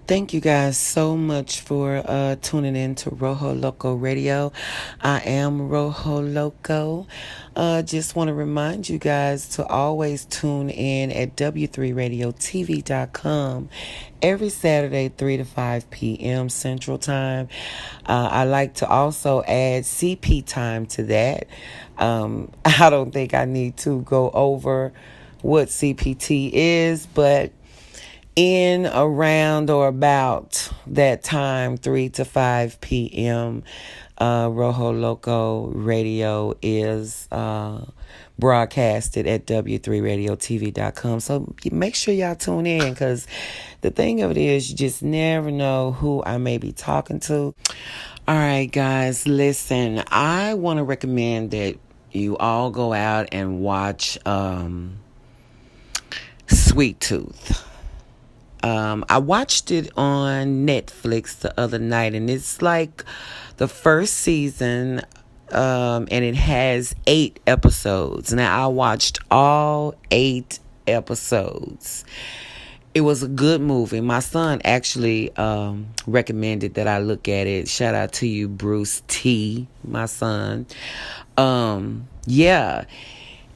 Thank you guys so much for tuning in to Rojo Loco Radio. I am Rojo Loco. Just want to remind you guys to always tune in at w3radiotv.com every Saturday, 3 to 5 p.m. Central Time. I like to also add CP time to that. I don't think I need to go over what CPT is, but in, around, or about that time, 3 to 5 p.m., Rojo Loco Radio is broadcasted at w3radiotv.com. So make sure y'all tune in, because the thing of it is, you just never know who I may be talking to. All right, guys, listen, I want to recommend that you all go out and watch Sweet Tooth. I watched it on Netflix the other night, and it's like the first season, and it has 8 episodes. Now, I watched all 8 episodes. It was a good movie. My son actually recommended that I look at it. Shout out to you, Bruce T, my son. Yeah.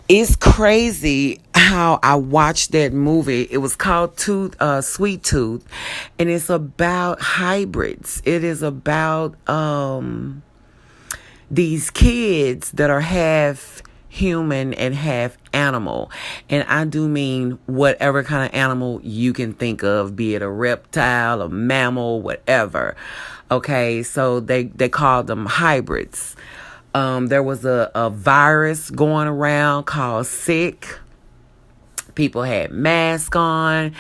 It's crazy how I watched that movie. It was called Sweet Tooth, and it's about hybrids. It is about these kids that are half human and half animal. And I do mean whatever kind of animal you can think of, be it a reptile, a mammal, whatever. Okay, so they call them hybrids. There was a virus going around called Sick. People had masks on.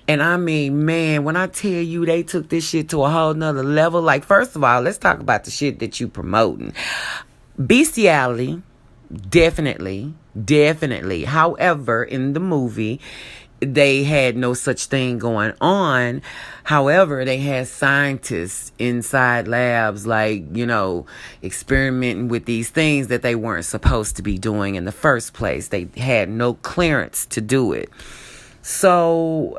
And I mean, man, when I tell you they took this shit to a whole nother level, like, first of all, let's talk about the shit that you promoting. Bestiality, definitely. However, in the movie, they had no such thing going on. However, they had scientists inside labs, like, experimenting with these things that they weren't supposed to be doing in the first place. They had no clearance to do it. So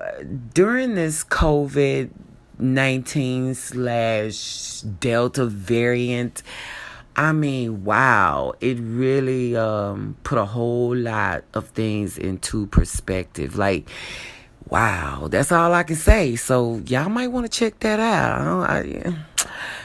during this COVID-19 / Delta variant, I mean, wow, it really put a whole lot of things into perspective. Like, wow, that's all I can say. So y'all might want to check that out.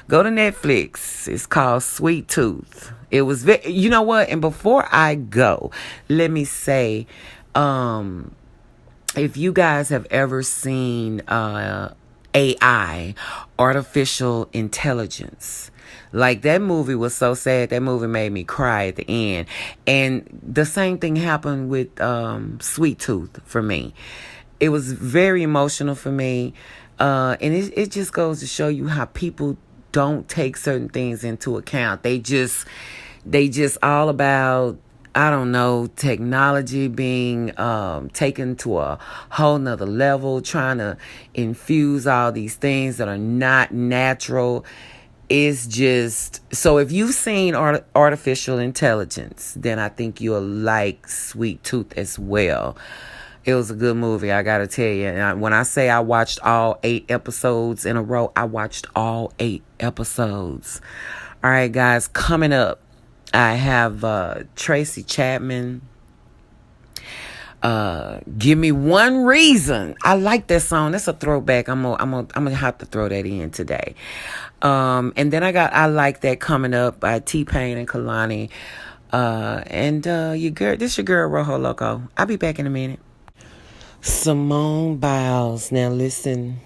Go to Netflix. It's called Sweet Tooth. It was, you know what? And before I go, let me say, if you guys have ever seen AI, artificial intelligence. Like, that movie was so sad. That movie made me cry at the end. And the same thing happened with Sweet Tooth for me. It was very emotional for me. And it just goes to show you how people don't take certain things into account. They just all about, I don't know, technology being taken to a whole nother level, trying to infuse all these things that are not natural. It's just, so if you've seen artificial intelligence, then I think you'll like Sweet Tooth as well. It was a good movie, I gotta tell you. And when I say I watched all 8 episodes in a row, I watched all 8 episodes. All right, guys, coming up, I have Tracy Chapman. Give Me One Reason. I like that song. That's a throwback. I'm gonna have to throw that in today. And then I Like That coming up by T-Pain and Kalani. And your girl Rojo Loco. I'll be back in a minute. Simone Biles. Now listen,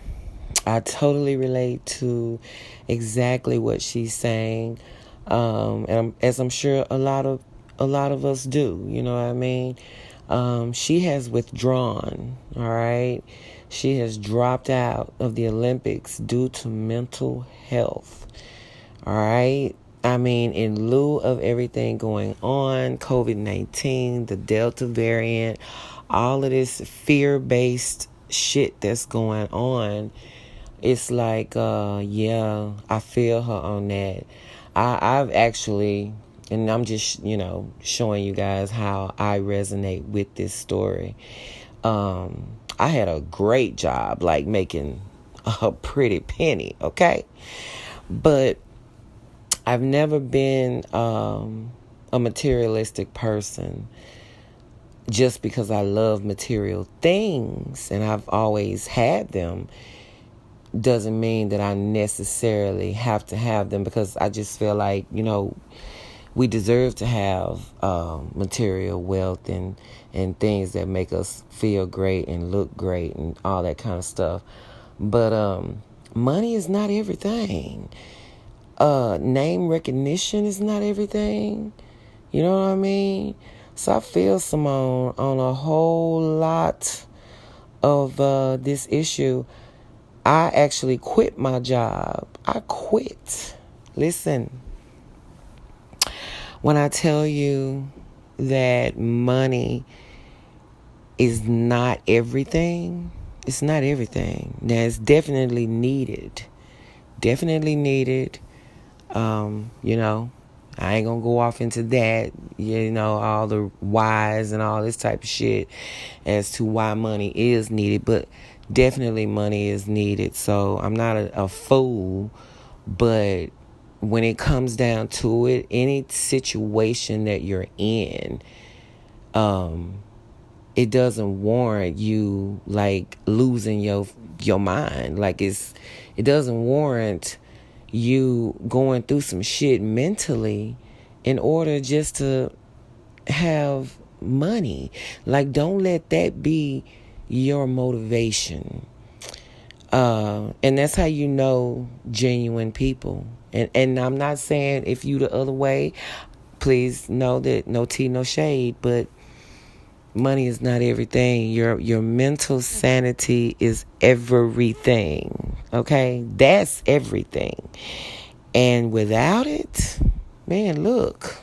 I totally relate to exactly what she's saying. As I'm sure a lot of us do, you know what I mean? She has withdrawn, all right? She has dropped out of the Olympics due to mental health, all right? I mean, in lieu of everything going on, COVID-19, the Delta variant, all of this fear-based shit that's going on, it's like, yeah, I feel her on that. I've actually, and I'm just, showing you guys how I resonate with this story. I had a great job, like making a pretty penny, okay? But I've never been a materialistic person just because I love material things and I've always had them. Doesn't mean that I necessarily have to have them, because I just feel like, we deserve to have material wealth and things that make us feel great and look great and all that kind of stuff. But money is not everything. Name recognition is not everything. You know what I mean? So I feel, Simone, on a whole lot of this issue. I actually quit my job. I quit. Listen, when I tell you that money is not everything, it's not everything. Now, it's definitely needed. Definitely needed. I ain't gonna go off into that, all the whys and all this type of shit as to why money is needed, but definitely money is needed. So I'm not a fool, but when it comes down to it, any situation that you're in, it doesn't warrant you like losing your mind. Like it doesn't warrant you going through some shit mentally in order just to have money. Like, don't let that be your motivation. And that's how you know genuine people. And I'm not saying if you the other way, please know that no tea, no shade, but money is not everything. Your mental sanity is everything. Okay? That's everything. And without it, man, look,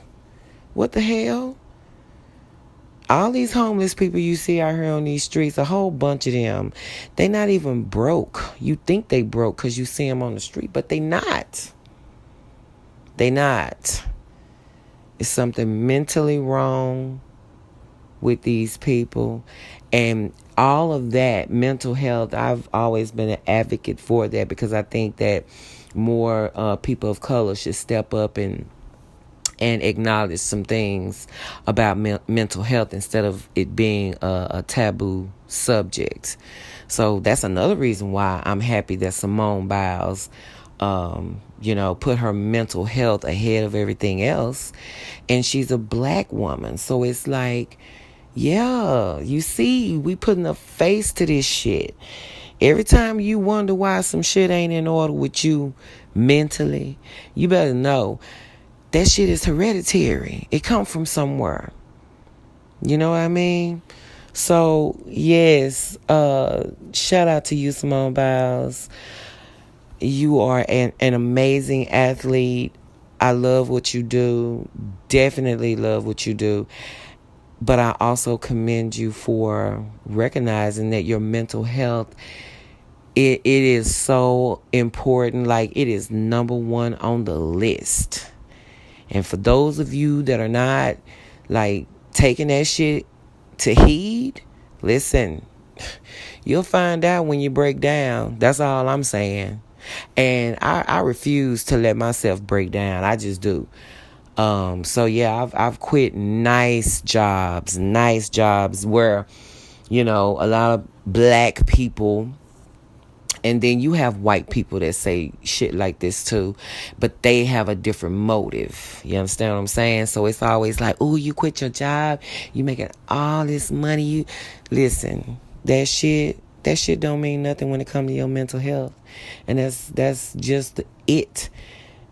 what the hell? All these homeless people you see out here on these streets, a whole bunch of them, they not even broke. You think they broke because you see them on the street, but they not. They not. It's something mentally wrong with these people. And all of that, mental health, I've always been an advocate for that, because I think that more people of color should step up and acknowledge some things about mental health instead of it being a taboo subject. So that's another reason why I'm happy that Simone Biles put her mental health ahead of everything else. And she's a black woman. So it's like, yeah, you see, we putting a face to this shit. Every time you wonder why some shit ain't in order with you mentally, you better know that shit is hereditary. It come from somewhere. You know what I mean? So, yes, shout out to you, Simone Biles. You are an amazing athlete. I love what you do. Definitely love what you do. But I also commend you for recognizing that your mental health, it is so important. Like, it is number one on the list. And for those of you that are not, like, taking that shit to heed, listen, you'll find out when you break down. That's all I'm saying. And I refuse to let myself break down. I just do. So yeah, I've quit nice jobs where, a lot of black people, and then you have white people that say shit like this too, but they have a different motive. You understand what I'm saying? So it's always like, oh, you quit your job, you making all this money. You listen, that shit don't mean nothing when it comes to your mental health. And that's just it.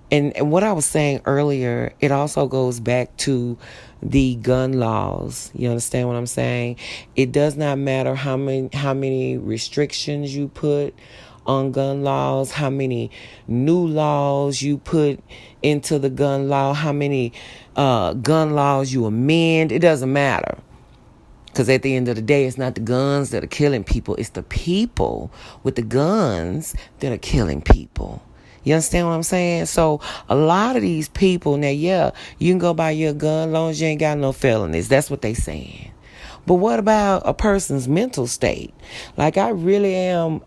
And what I was saying earlier, it also goes back to the gun laws. You understand what I'm saying? It does not matter how many restrictions you put on gun laws, how many new laws you put into the gun law, how many gun laws you amend. It doesn't matter. Because at the end of the day, it's not the guns that are killing people. It's the people with the guns that are killing people. You understand what I'm saying? So a lot of these people, now, yeah, you can go buy your gun as long as you ain't got no felonies. That's what they saying. But what about a person's mental state? Like, I really am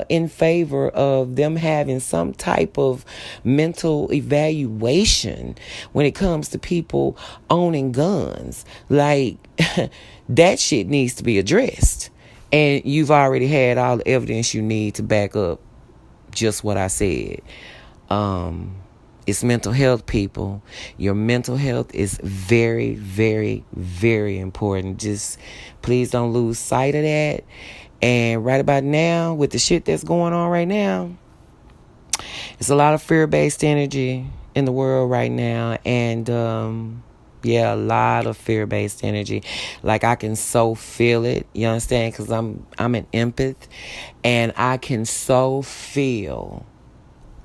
in favor of them having some type of mental evaluation when it comes to people owning guns. Like, that shit needs to be addressed. And you've already had all the evidence you need to back up just what I said. It's mental health, people. Your mental health is very, very, very important. Just please don't lose sight of that. And right about now, with the shit that's going on right now, it's a lot of fear-based energy in the world right now. And yeah, a lot of fear-based energy. Like, I can so feel it. You understand? Because I'm an empath, and I can so feel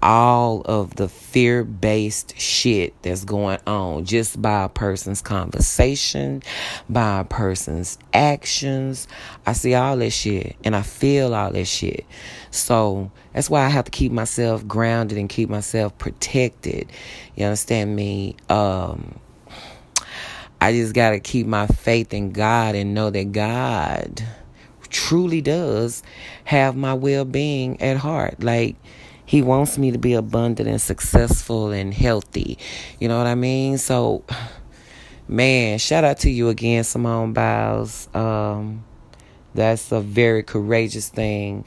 all of the fear-based shit that's going on just by a person's conversation, by a person's actions. I see all that shit and I feel all that shit. So that's why I have to keep myself grounded and keep myself protected. You understand me? I just got to keep my faith in God and know that God truly does have my well-being at heart. Like, He wants me to be abundant and successful and healthy. You know what I mean? So, man, shout out to you again, Simone Biles. That's a very courageous thing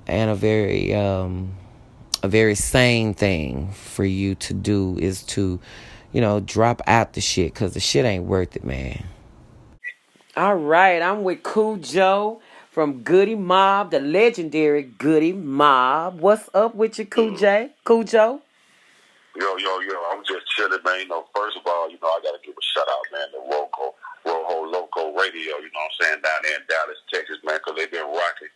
and a very sane thing for you to do, is to, drop out the shit, because the shit ain't worth it, man. All right, I'm with Khujo from Goodie Mob, the legendary Goodie Mob. What's up with you, Khujo? Yo, I'm just chilling, man. First of all, I got to give a shout out, man, to Rojo Loco Radio, what I'm saying, down there in Dallas, Texas, man, because they've been rocking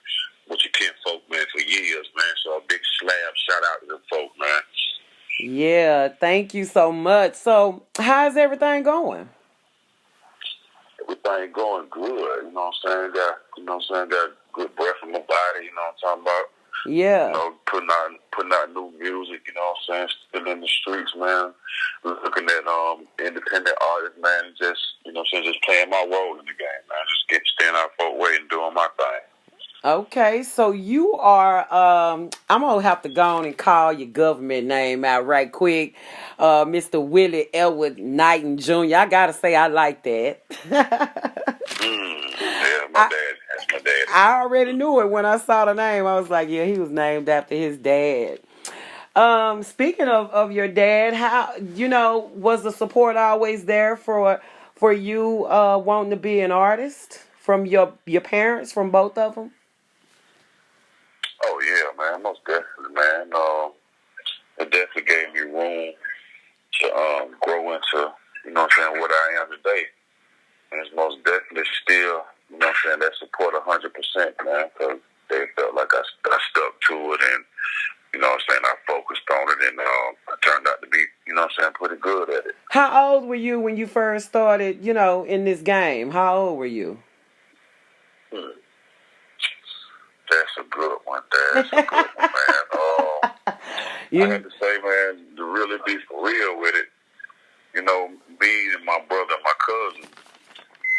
with your kinfolk, man, for years, man. So a big shout out to them folk, man. Yeah, thank you so much. So, how's everything going? Everything going good, got good breath in my body, what I'm talking about. Yeah. Putting out new music, still in the streets, man. Looking at independent artists, man, just playing my role in the game, man. Just staying out for way and doing my thing. Okay, so you are, I'm going to have to go on and call your government name out right quick. Mr. Willie Elwood Knighton Jr. I got to say I like that. Yeah, my dad. That's my dad. I already knew it when I saw the name. I was like, yeah, he was named after his dad. Speaking of your dad, how, was the support always there for you wanting to be an artist from your parents, from both of them? Oh, yeah, man, most definitely, man. It definitely gave me room to grow into, what I am today. And it's most definitely still, that support 100%, man, because they felt like I stuck to it, and, I focused on it, and I turned out to be, pretty good at it. How old were you when you first started, in this game? How old were you? That's a good one, Dad. That's a good one, man. I have to say, man, to really be for real with it, me and my brother and my cousin,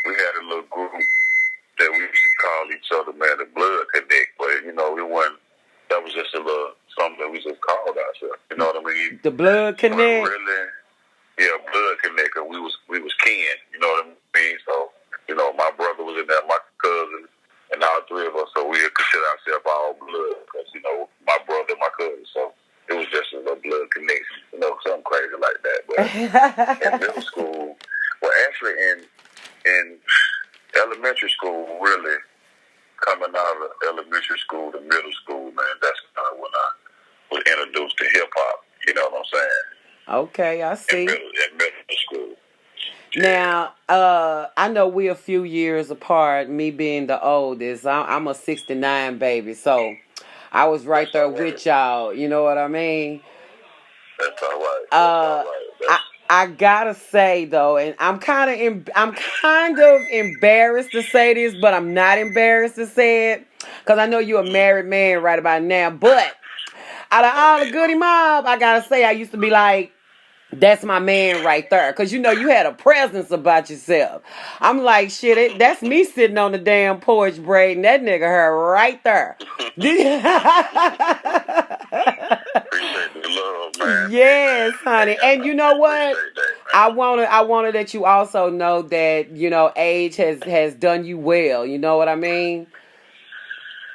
we had a little group that we used to call each other, man, the Blood Connect. But, it wasn't, that was just a little something that we just called ourselves. You know what I mean? The Blood Connect? Really, yeah, Blood Connect, because we was kin, you know what I mean? So, my brother was in there, my cousin, and all three of us, so we consider ourselves all blood, because, my brother and my cousin, so it was just a little blood connection, something crazy like that. But in middle school, well, actually in elementary school, really, coming out of elementary school to middle school, man, that's kind of when I was introduced to hip-hop, you know what I'm saying? Okay, I see. In middle school. Now, I know we're a few years apart, me being the oldest. I'm a 69 baby, so I was right there with y'all. You know what I mean? That's all right. I gotta say though, and I'm kind of embarrassed to say this, but I'm not embarrassed to say it, because I know you're a married man right about now. But out of all the Goodie Mob, I gotta say I used to be like, That's my man right there. Because, you know, you had a presence about yourself. I'm like, shit, that's me sitting on the damn porch braiding that nigga hair right there. Appreciate the love, man. Yes, honey. Hey, And you know what? appreciate that, man. I wanted that you also know that, you know, age has done you well. You know what I mean?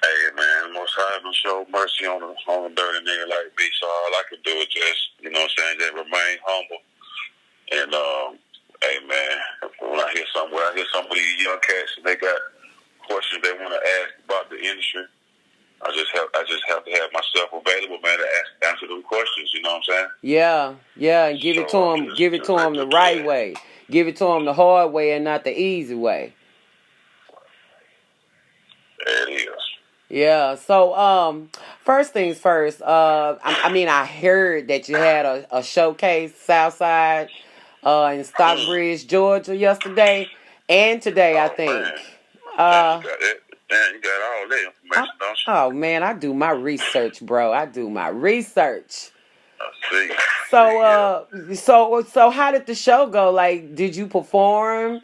Hey, man, most high don't show mercy on a dirty nigga like me, so all I can do is just, you know what I'm saying, just remain humble. And, hey, man, when I hear some of these young cats and they got questions they want to ask about the industry, I just have to have myself available, man, to answer them questions. You know what I'm saying? Yeah, and give it to So them. Give it to them the right way. Give it to them the hard way and not the easy way. There it is. Yeah. So, first things first. I heard that you had a showcase Southside, in Stockbridge, Georgia, yesterday and today. I think. Man. Man, you got all that information, don't you? Oh man, I do my research, bro. I do my research. I see. So how did the show go? Like, did you perform?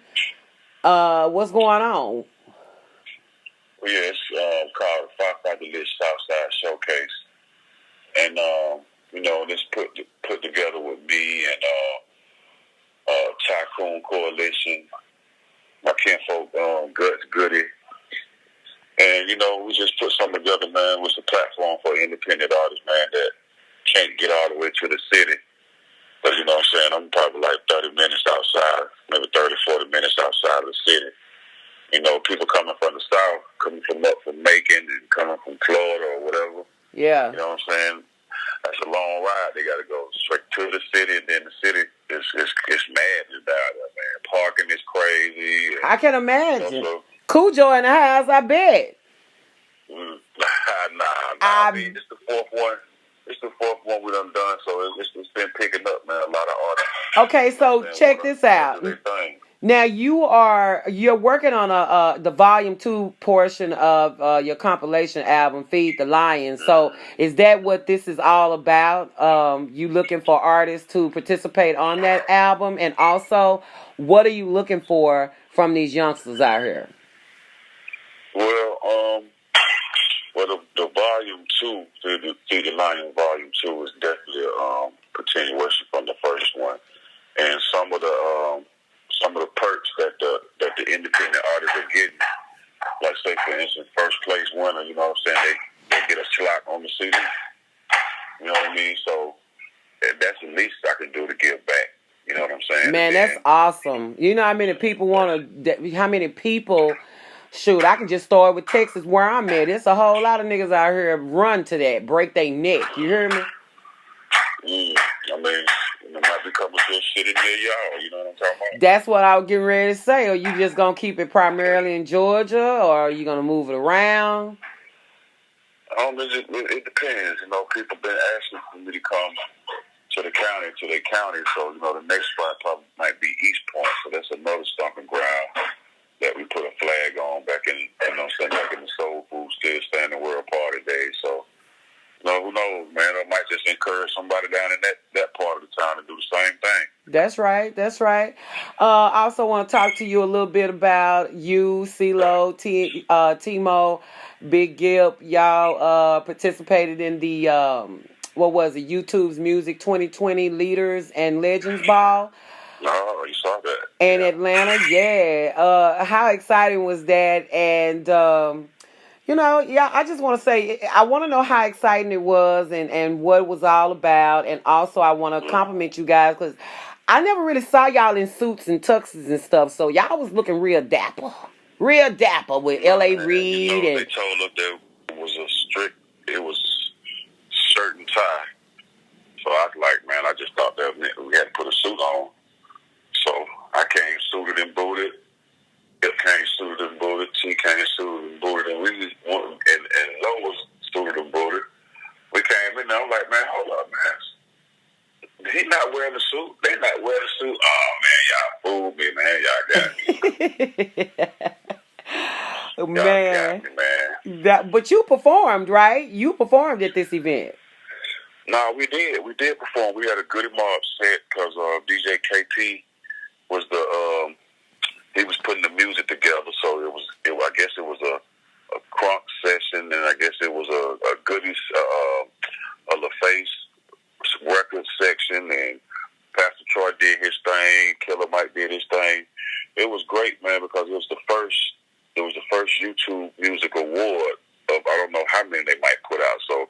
What's going on? Well, yeah, it's called the Firefighter List Southside Showcase, and you know, this put together with me and Tycoon Coalition, my kinfolk, Khujo Goodie, and you know, we just put something together, man. With a platform for independent artists, man, that can't get all the way to the city. But you know what I'm saying? I'm probably like 30 minutes outside, maybe 30, 40 minutes outside of the city. You know, people coming from the south, coming from up from Macon and coming from Florida or whatever. Yeah. You know what I'm saying? That's a long ride. They got to go straight to the city, and then the city is madness down there, man. Parking is crazy. I can imagine. You know, Khujo in the house, I bet. Nah. I mean, it's the fourth one. It's the fourth one we done, so it's been picking up, man. A lot of artists. Okay, so check this out. Now you're working on the volume 2 portion of your compilation album, Feed the Lion. So is that what this is all about? You looking for artists to participate on that album, and also, what are you looking for from these youngsters out here? Well, the volume 2, Feed the Lion volume 2 is definitely a continuation from the first one, and some of the perks that the independent artists are getting, like say for instance, first place winner, you know what I'm saying, they get a slot on the CD. You know what I mean? So that's the least I can do to give back. You know what I'm saying? Man, that's awesome. You know how many people shoot, I can just start with Texas where I'm at. There's a whole lot of niggas out here run to that, break their neck. You hear me? I mean, it might be coming to a city near y'all. You know what I'm talking about? That's what I was getting ready to say. Are you just going to keep it primarily in Georgia, or are you going to move it around? It depends. You know, people been asking for me to come to their county. So, you know, the next spot probably might be East Point. So that's another stomping ground that we put a flag on back in, you know, back in the Soul Food Still Standing World Party days. So, you know, who knows, man? I might just encourage somebody down in that part of the town to do the same thing. That's right. I also want to talk to you a little bit about you, CeeLo, Timo, Big Gip. Y'all participated in the, YouTube's Music 2020 Leaders and Legends Ball. No, you saw that. In Atlanta, yeah. How exciting was that? And, I just want to say, I want to know how exciting it was and what it was all about. And also, I want to compliment you guys because I never really saw y'all in suits and tuxes and stuff. So y'all was looking real dapper with L.A. Reid. You know, they told us that it was shirt and tie. So I was like, man, I just thought that we had to put a suit on. So I came suited and booted. It came suited and booted. T came suited and booted. And and Lo was suited and booted. We came in there. I'm like, man, hold up, man. He not wearing the suit. They not wearing the suit. Oh, man, y'all fooled me, man. Y'all got me. Man. Y'all got me, man. But you performed, right? You performed at this event. No, we did. We did perform. We had a Goodie Mob set because DJ KT was he was putting the music together. So I guess it was a crunk session, and I guess it was a Goodies, a LaFace record section, and Pastor Troy did his thing. Killer Mike did his thing. It was great, man, because it was the first YouTube Music Award of I don't know how many they might put out. So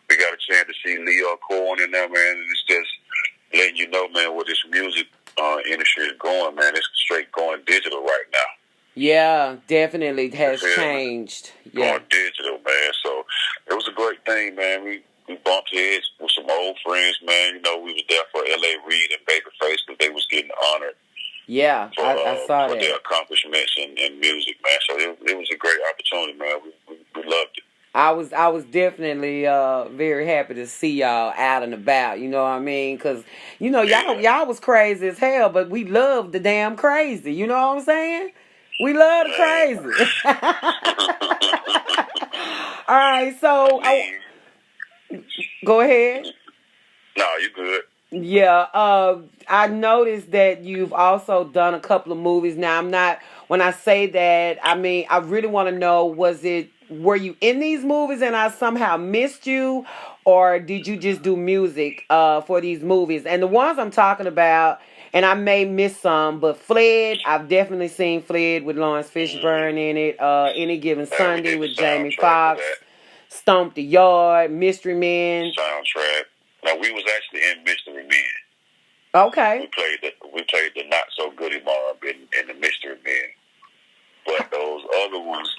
we got a chance to see Leo Corn in there, man. And it's just letting you know, man, where this music industry is going, man. It's straight going digital right now. Yeah, definitely has changed. Yeah. Going digital, man. So it was a great thing, man. We bumped heads with some old friends, man. You know, we was there for L.A. Reid and Babyface because they was getting honored. Yeah, I saw that. For their accomplishments in music, man. So it was a great opportunity, man. We loved it. I was definitely very happy to see y'all out and about. You know what I mean? Because y'all was crazy as hell, but we loved the damn crazy. You know what I'm saying? We love the crazy. All right, so go ahead. No, you good. Yeah, I noticed that you've also done a couple of movies. Now, when I say that, I mean, I really want to know, were you in these movies and I somehow missed you, or did you just do music for these movies? And the ones I'm talking about, and I may miss some, but Fled, I've definitely seen Fled with Lawrence Fishburne in it. Any Given Sunday with Jamie Foxx. Stomp the Yard, Mystery Men. Soundtrack. Now, we was actually in Mystery Men. Okay. We played the Not So Goodie Mob in the Mystery Men. But those other ones,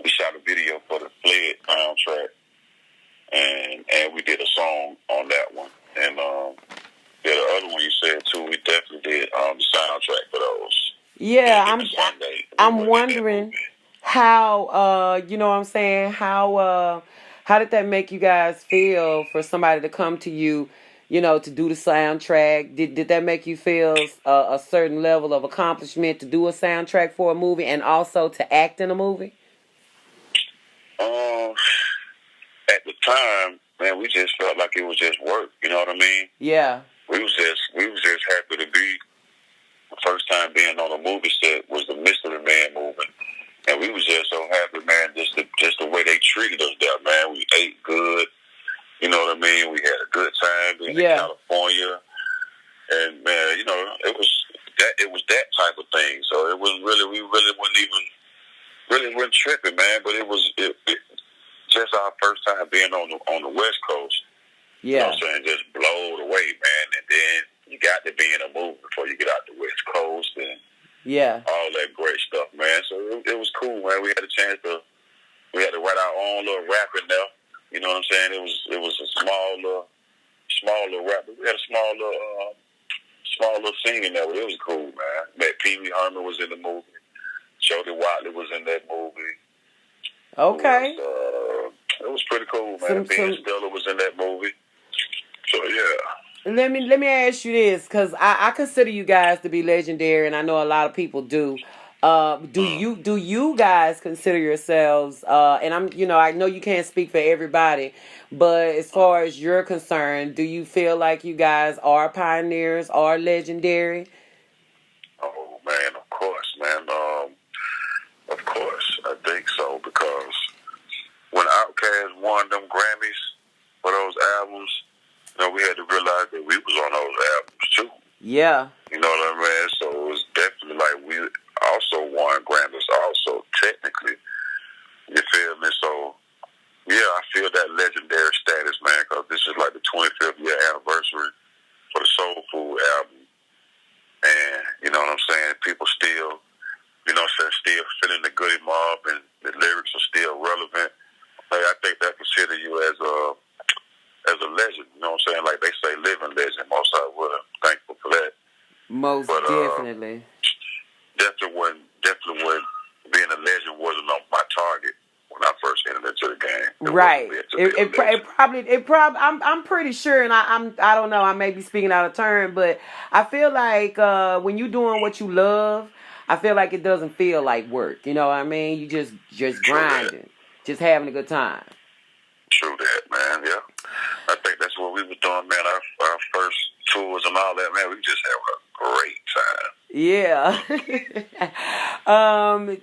we shot a video for the Fled soundtrack, and we did a song on that one. And the other one you said too, we definitely did the soundtrack for those. Yeah, I'm wondering how you know what I'm saying, how did that make you guys feel for somebody to come to you, to do the soundtrack? Did that make you feel a certain level of accomplishment to do a soundtrack for a movie and also to act in a movie? At the time, man, we just felt like it was just work. You know what I mean? Yeah. We was just happy to be. The first time being on a movie set was the Mystery Man movie, and we was just so happy, man. Just the way they treated us there, man. We ate good. You know what I mean? We had a good time being in California, and man, it was that type of thing. So it was we really wasn't tripping, man. But it was just our first time being on the West Coast. Yeah. You know what I'm saying? Just blown away, man. And then you got to be in a movie before you get out the West Coast and all that great stuff, man. So it was cool, man. We had a chance we had to write our own little rap in there. You know what I'm saying? It was a small little rap. But we had a small little singing there. But it was cool, man. Met Pee Wee Herman was in the movie. Jody Watley was in that movie. Okay. It was pretty cool, man. Ben Stiller was in that movie. So yeah. Let me ask you this, because I consider you guys to be legendary, and I know a lot of people do. Do you guys consider yourselves? And I know you can't speak for everybody, but as far as you're concerned, do you feel like you guys are pioneers, are legendary? Oh man, of course, man. Of course, I think so, because when Outkast won them Grammys for those albums, we had to realize that we was on those albums too. Yeah. You know what I mean? So it was definitely like we also won Grammys also, technically. You feel me? So, yeah, I feel that legendary status, man, because this is like the 25th year anniversary for the Soul Food album. And, you know what I'm saying? People still, still feeling the Goodie Mob, and the lyrics are still relevant. Like, I think that consider you as a legend. You know what I'm saying? Like they say, living legend. Most I would. I'm thankful for that. Most definitely. Definitely when being a legend wasn't on my target when I first entered into the game. Right. It probably. I'm pretty sure, and I don't know. I may be speaking out of turn, but I feel like when you're doing what you love, I feel like it doesn't feel like work. You know what I mean? You just grinding, just having a good time. True that, man. Yeah. I think that's what we were doing, man. Our first tours and all that, man. We just had a great time. Yeah.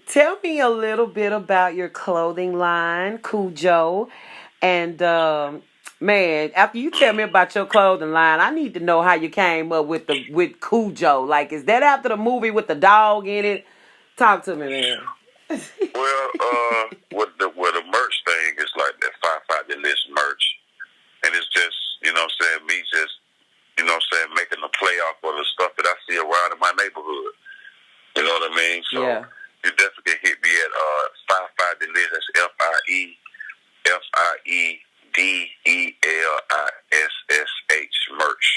Tell me a little bit about your clothing line, Khujo. And man, after you tell me about your clothing line, I need to know how you came up with Khujo. Like, is that after the movie with the dog in it? Talk to me, man. Well, with the merch thing is like that 5 the list merch, and it's just me just making a play off of the stuff that I see around in my neighborhood. You know what I mean? So yeah. You definitely hit me at 5 the list. That's FIEDELISSH merch.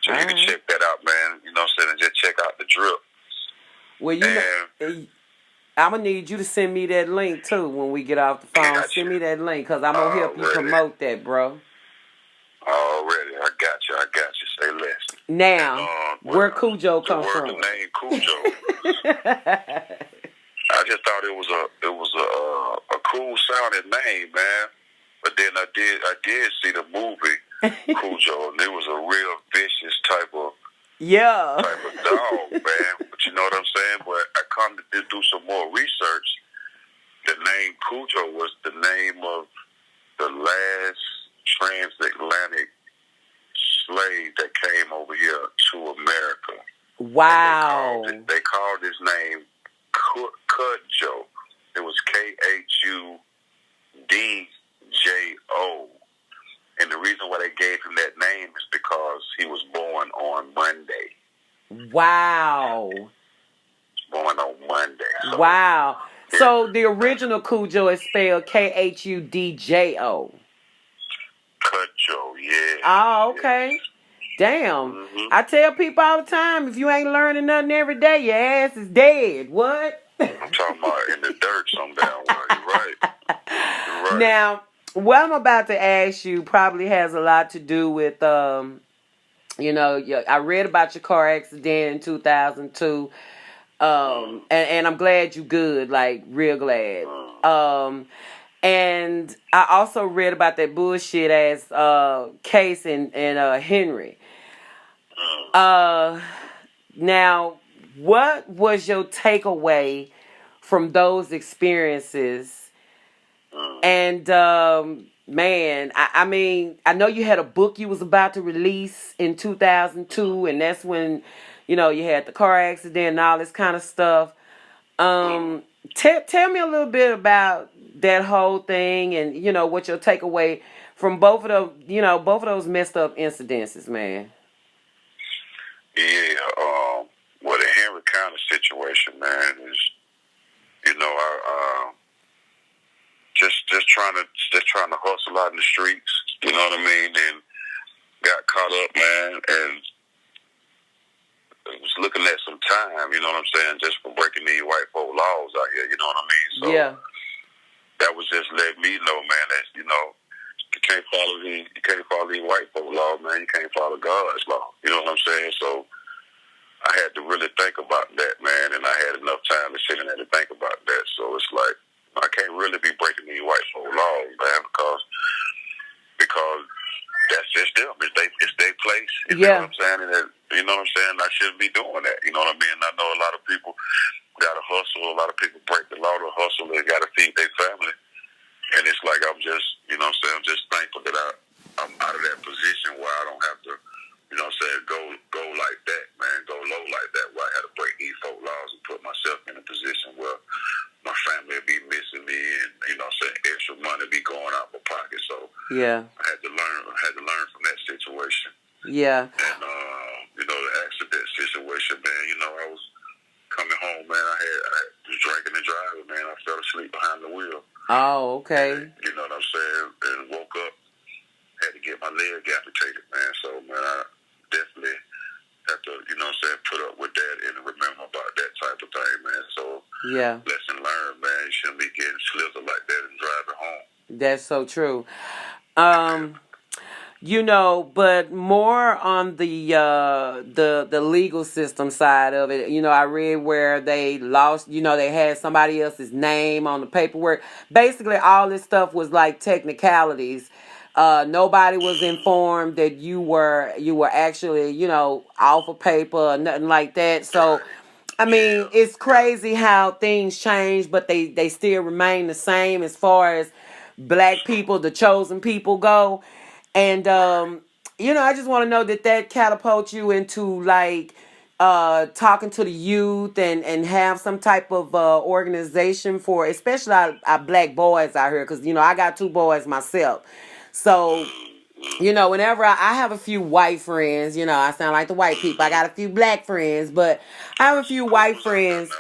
So you can check that out, man. You know what I'm saying? And just check out the drip. Well, I'm going to need you to send me that link, too, when we get off the phone. Send me that link, because I'm going to help you promote that, bro. Already. I got you. Say less. Now, where Khujo come from? The name Khujo. I just thought it was a cool sounding name, man. But then I did see the movie Khujo, and it was a real vicious type of dog, man. But you know what I'm saying? But I come to do some more research. The name Khujo was the name of the last transatlantic slave that came over here to America. Wow. They called his name Khujo. It was KHUDJO. And the reason why they gave him that name is because he was born on Monday. Wow. Born on Monday. So, wow. Yeah. So the original Khujo is spelled KHUDJO. Khujo, yeah. Oh, okay. Damn. Mm-hmm. I tell people all the time, if you ain't learning nothing every day, your ass is dead. What? I'm talking about in the dirt some damn way. You're right. You're right. Now, what I'm about to ask you probably has a lot to do with, I read about your car accident in 2002, and I'm glad you good, like, real glad. And I also read about that bullshit ass case in Henry. Now, what was your takeaway from those experiences? And man, I mean, I know you had a book you was about to release in 2002, and that's when, you had the car accident and all this kind of stuff. Tell me a little bit about that whole thing, and what your takeaway from both of those messed up incidences, man. Yeah, well, the Henry County situation, man, is just trying to hustle out in the streets. You know what I mean? And got caught up, man, and was looking at some time. You know what I'm saying? Just for breaking these white folk laws out here. You know what I mean? So yeah. That was just letting me know, man, that you can't follow these white folk laws, man. You can't follow God's law. You know what I'm saying? So I had to really think about that, man, and I had enough time to sit in there to think about that. So it's like I can't really be breaking these white folk laws, man, because that's just them. It's their place. You know what I'm saying? And you know what I'm saying? I shouldn't be doing that. You know what I mean? I know a lot of people got to hustle. A lot of people break the law to hustle. They got to feed their family. And it's like I'm just, you know what I'm saying? I'm just thankful that I'm out of that position where I don't have to, you know what I'm saying, go like that, man, go low like that, where I had to break these folk laws and put myself in a position where my family would be missing me and, you know what I'm saying, extra money be going out my pocket. So yeah, I had to learn from that situation. Yeah. And, the accident situation, man, I was coming home, man, I was drinking and driving, man. I fell asleep behind the wheel. Oh, okay. And, you know what I'm saying? And woke up, had to get my leg amputated, man. So, man, I definitely have to, you know what I'm saying, put up with that and remember about that type of thing, man. So, yeah. Lesson learned, man. You shouldn't be getting slizzard like that and driving home. That's so true. But more on the legal system side of it. I read where they lost, they had somebody else's name on the paperwork. Basically, all this stuff was like technicalities. Nobody was informed that you were actually, off of paper or nothing like that. So, I mean, it's crazy how things change, but they still remain the same as far as black people, the chosen people go. And I just want to know that catapults you into like talking to the youth and have some type of organization for especially our black boys out here, because I got 2 boys myself. So whenever I have a few white friends, I sound like the white people. I got a few black friends, but I have a few white friends.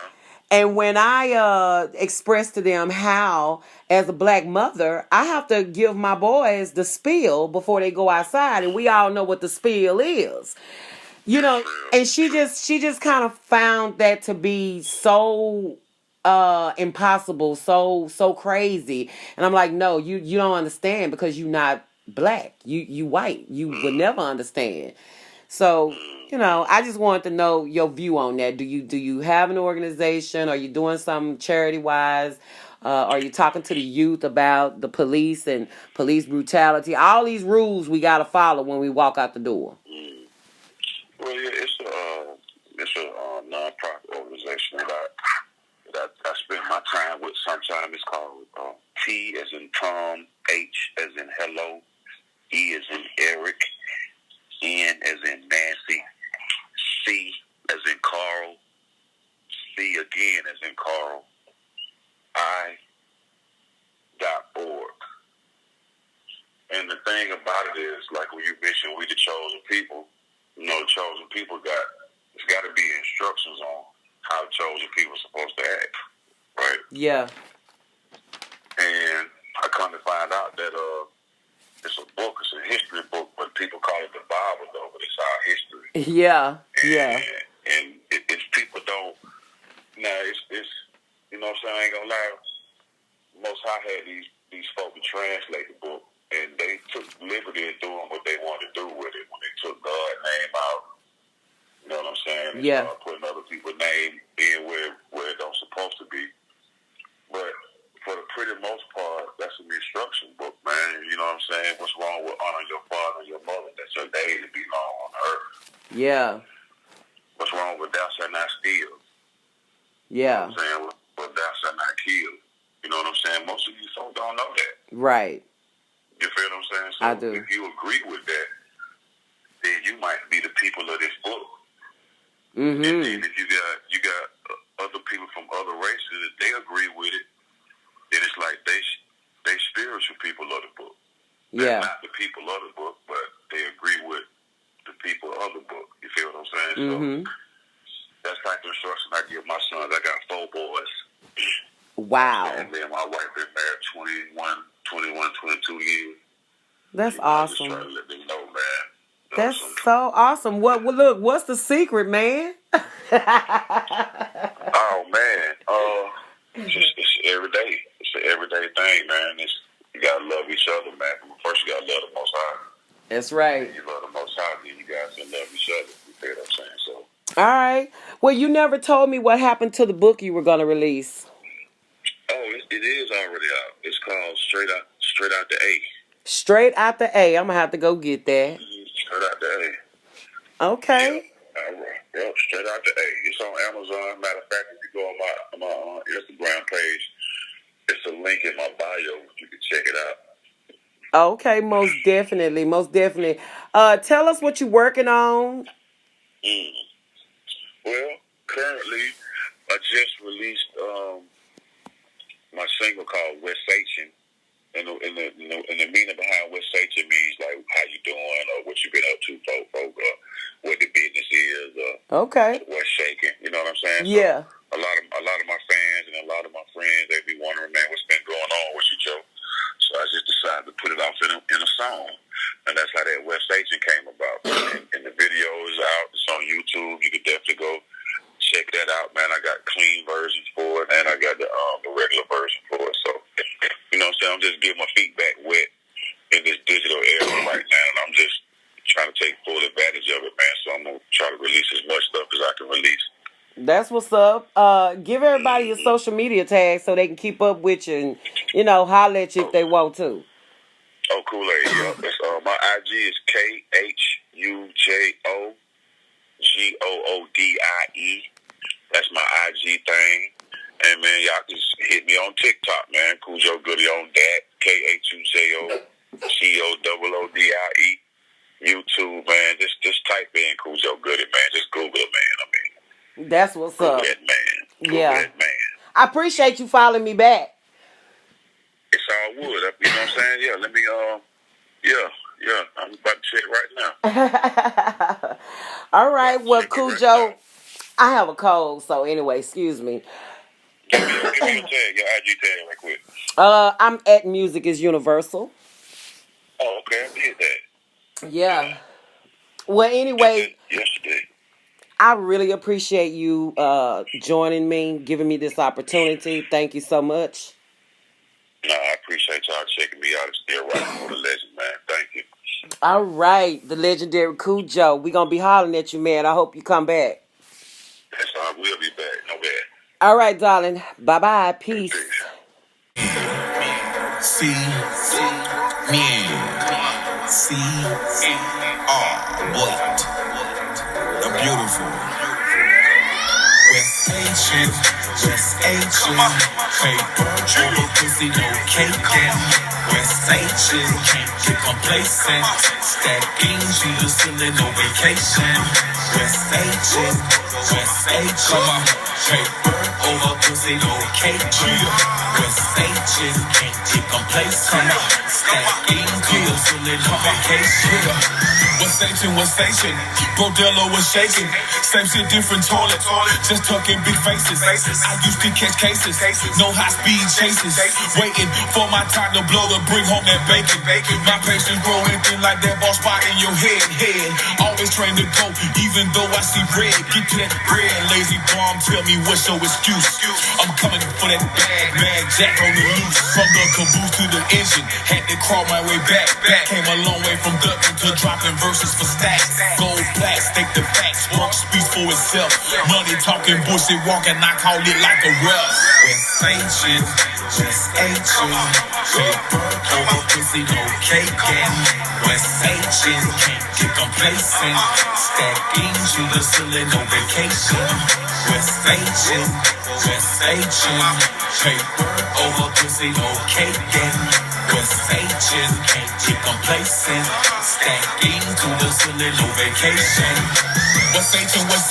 And when I express to them how, as a black mother, I have to give my boys the spiel before they go outside, and we all know what the spiel is. And she just kind of found that to be so impossible, so crazy. And I'm like, no, you don't understand, because you're not black. You white. You would never understand. So, I just wanted to know your view on that. Do you have an organization? Are you doing something charity wise? Are you talking to the youth about the police and police brutality? All these rules we got to follow when we walk out the door. Well, yeah, it's a non-profit organization that I spend my time with. Sometimes it's called T as in Tom, H as in hello, E as in Eric, N as in Nancy, C as in Carl, C again as in Carl, I.org. And the thing about it is, like when you mentioned, we the chosen people. The chosen people it's got to be instructions on how chosen people are supposed to act, right? Yeah. And I come to find out that it's a book, it's a history book, but people call it the Bible, though, but it's our history. Yeah, And if people don't, it's you know what I'm saying, I ain't gonna lie, Most High had these folks to translate the book, and they took liberty in doing what they wanted to do with it. When they took God's name out, you know what I'm saying? Yeah. Putting other people's name in where it don't supposed to be. But for the pretty most part, that's an instruction book, man. You know what I'm saying? What's wrong with honoring your father and your mother? That's your day to be long on earth. Yeah. What's wrong with thou shalt not steal? Yeah. You know what I'm saying? Well, thou shalt not kill. You know what I'm saying? Most of you folks don't know that. Right. You feel what I'm saying? So I do. If you agree with that, then you might be the people of this book. Mm-hmm. And then if you got other people from other races, if they agree with it, then it's like they spiritual people of the book. They're not the people of the book, but they agree with the people of the book. You feel what I'm saying? Mm-hmm. So that's like the instruction I give my sons. I got 4 boys. Wow. And me and my wife been married 22 years. That's awesome. I'm just trying to let them know, man. That's so awesome. Look, what's the secret, man? Oh man, it's every day. It's an everyday thing, man. You gotta love each other, man. First, you gotta love the Most High. That's right. And you love the Most High, then you guys can love each other. You feel what I'm saying? So. All right. Well, you never told me what happened to the book you were gonna release. Oh, it is already out. It's called Straight Out the A. Straight Out the A. I'm gonna have to go get that. Straight Out the A. Okay. Yep, Straight Out the A. It's on Amazon. Matter of fact, if you go on my Instagram page, it's a link in my bio. You can check it out. Okay, most definitely. Tell us what you're working on. Well, currently, I just released my single called West Station. And the meaning behind West Station means like how you doing or what you been up to, folk, what the business is, okay, what's shaking. You know what I'm saying? Yeah. So a lot of my fans and a lot of my friends, they be wondering, man, what's been going on with you, Joe? So I just decided to put it off in a song, and that's how that West Station came about. And the video is out. It's on YouTube. You can definitely go check that out, man. I got clean versions for it, and I got the regular version for it. So, you know what I'm saying? I'm just getting my feet back wet in this digital era right now, and I'm just trying to take full advantage of it, man. So I'm going to try to release as much stuff as I can release. That's what's up. Give everybody your social media tags so they can keep up with you and, holler at you if they want to. Oh, Kool-Aid, yep. My IG is KHUJOGOODIE. That's my IG thing. And man, y'all just hit me on TikTok, man. Khujo Goodie on that. KHUJOGOODIE. YouTube, man. Just type in Khujo Goodie, man. Just Google it, man. I mean, that's what's Google up. It, man. Google yeah, it, man. I appreciate you following me back. It's all wood. You know what I'm saying? Yeah. Let me. Yeah. I'm about to check right now. All right. Well, Khujo, I have a cold, so anyway, excuse me. Give me your tag, your IG tag, right quick. I'm at Music is Universal. Oh, okay. I did that. Yeah. Well, anyway, yesterday. I really appreciate you joining me, giving me this opportunity. Thank you so much. No, I appreciate y'all checking me out. It's still rocking for the legend, man. Thank you. All right, the legendary Khujo. We're going to be hollering at you, man. I hope you come back. Yes, I will be back. No bad. All right, darling. Bye-bye. Peace. See, wait, the beautiful. West Asian, paper, over pussy, no cake, and West Asian, can't get complacent. Stacking, Jesus, still no vacation. West Asian, paper, over pussy, no cake, West Asian, can't get complacent. Stacking, Jesus, still no vacation. What station? Bordello was shaking. Same shit, different toilet. Just tucking big faces. I used to catch cases. No high speed chases. Waiting for my time to blow to bring home that bacon. My patience growing thin like that ball spot in your head. Always trained to go, even though I see red. Get to that bread, lazy bomb. Tell me what's your excuse. I'm coming for that bag jack on the loose. From the caboose to the engine. Had to crawl my way back. Came a long way from ducking to dropping verses for stacks. Gold black, stake the facts. Work speaks for itself. Money talking, bullshit walking. I call it like a rep. West Asian, paper, over pussy, no cake, and West Asian, can't get complacent. Stacking, shooter, still no vacation. West Asian, paper, over pussy, no cake, and West Asian, can't get complacent. Stacking to the ceiling, no vacation. West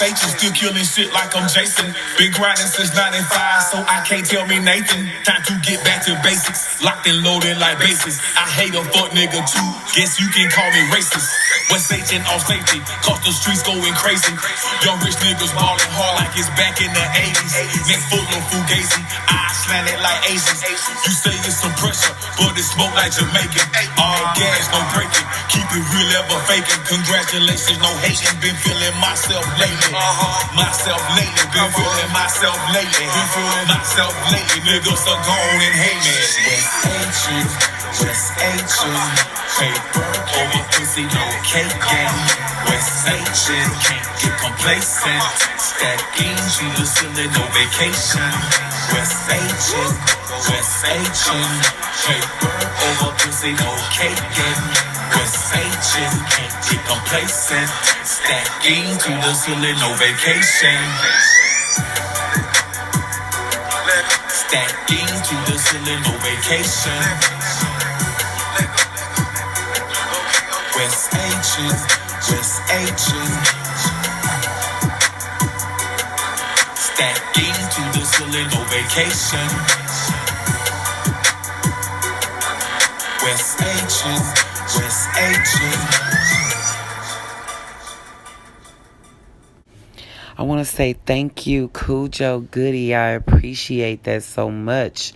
Asian, still killing shit like I'm Jason. Been grinding since 95, so I can't tell me Nathan. Time to get back to basics, locked and loaded like bases. I hate a fuck nigga too, guess you can call me racist. West Asian off safety, cause the streets going crazy. Young rich niggas ballin' hard like it's back in the 80s. Neck full of fugazi, eyes slanted like Asians. You say it's some pressure, but it smoke like Jamaican. All gas, no breaking, keep it real, ever faking. Congratulations, no hating, been feeling myself lately. Been feeling myself lately. Niggas are gone and hate me. West Asian, paper, over pussy, no cake, and West Asian, can't get complacent. Stacking, shooter, still no vacation. West Asian, paper, over pussy, no cake, and West Asian, can't get complacent. Stacking, to the ceiling, no vacation. Stacking, to the ceiling, no vacation. West Asian, stacking to the ceiling, no vacation. West Asian. I want to say thank you, Khujo Goodie. I appreciate that so much.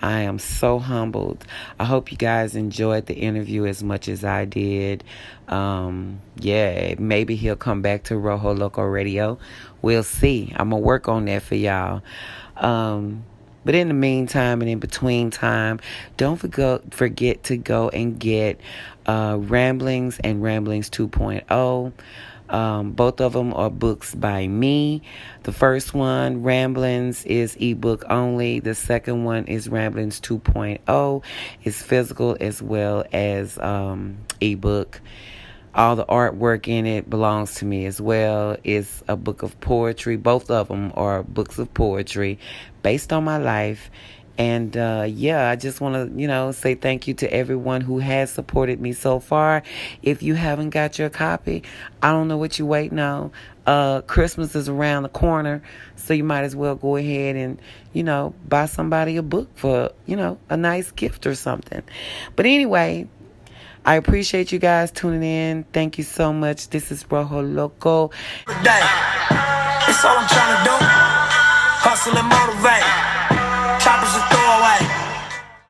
I am so humbled. I hope you guys enjoyed the interview as much as I did. Yeah, maybe he'll come back to Rojo Loco Radio. We'll see. I'm going to work on that for y'all. But in the meantime and in between time, don't forget to go and get Ramblings and Ramblings 2.0. Both of them are books by me. The first one, Ramblings, is ebook only. The second one is Ramblings 2.0. It's physical as well as ebook. All the artwork in it belongs to me as well. It's a book of poetry. Both of them are books of poetry based on my life. And I just want to, say thank you to everyone who has supported me so far. If you haven't got your copy, I don't know what you're waiting on. Christmas is around the corner, so you might as well go ahead and, buy somebody a book for, a nice gift or something. But anyway, I appreciate you guys tuning in. Thank you so much. This is Rojo Loco. That's all I'm trying to do. Hustle and motivate.